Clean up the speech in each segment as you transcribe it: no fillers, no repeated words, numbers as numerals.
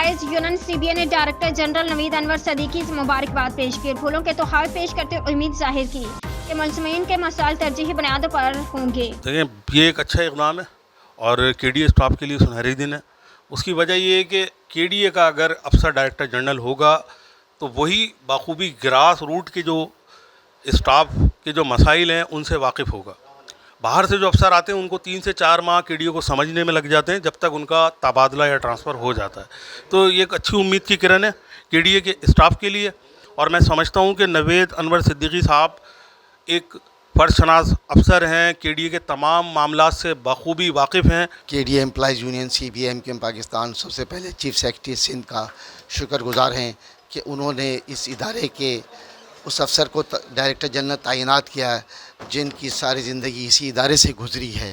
Employees union CBA ने director general Naveed Anwar Siddiqui से मुबारकबाद पेश की। फूलों के तोहफे पेश करते हुए उम्मीद जाहिर की कि मुलज़मीन के मसाइल तरजीही बुनियादों पर होंगे। देखें, ये एक अच्छा इक़दाम है और KDA स्टाफ के लिए सुनहरी दिन है। उसकी वजह ये है कि KDA का अगर अफसर डायरेक्टर जनरल होगा तो वही बाखूबी ग्रास रूट के जो स्टाफ के जो मसाइल हैं उनसे वाकिफ़ होगा। बाहर से जो अफसर आते हैं उनको 3 से 4 माह KDA को समझने में लग जाते हैं जब तक उनका तबादला या ट्रांसफ़र हो जाता है। तो ये एक अच्छी उम्मीद की किरण है KDA के स्टाफ के लिए, और मैं समझता हूँ कि नवीद अनवर सिद्दीकी साहब एक फर्शनास अफसर हैं, KDA के तमाम मामलात से बखूबी वाकिफ़ हैं। KDA employees union CBA Pakistan सबसे पहले चीफ सेक्रेटरी सिंध का शुक्रगुजार हैं कि उन्होंने इस इदारे के उस अफसर को डायरेक्टर जनरल तैनात किया है जिनकी सारी ज़िंदगी इसी इदारे से गुज़री है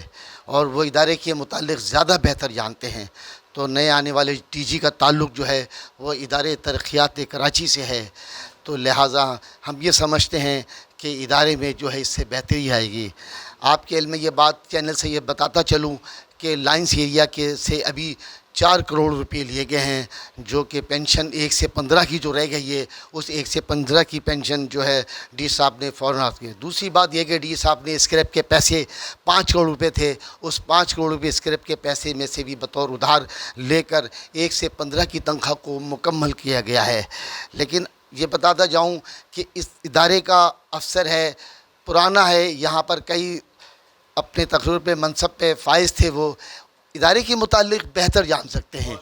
और वो इदारे के मुतालिक ज़्यादा बेहतर जानते हैं। तो नए आने वाले TG का ताल्लुक़ जो है वो इदारे तरक्यात कराची से है, तो लिहाजा हम ये समझते हैं कि इदारे में जो है इससे बेहतरी आएगी। आपके इल्म में ये बात चैनल से ये बताता चलूँ कि लाइन्स एरिया के से अभी 4 करोड़ रुपए लिए गए हैं, जो कि पेंशन 1 से 15 की जो रह गई है उस 1 से 15 की पेंशन जो है डी साहब ने फ़ौरन हाथ की। दूसरी बात यह कि डी साहब ने स्क्रैप के पैसे 5 करोड़ रुपए थे, उस 5 करोड़ रुपए स्क्रैप के पैसे में से भी बतौर उधार लेकर 1 से 15 की तनख्वाह को मुकम्मल किया गया है। लेकिन ये बताता जाऊँ कि इस इदारे का अफसर है, पुराना है, यहाँ पर कई अपने तकरीर पे मनसब पे फाइज थे, वो इदारे के मुतालिक बेहतर जान सकते हैं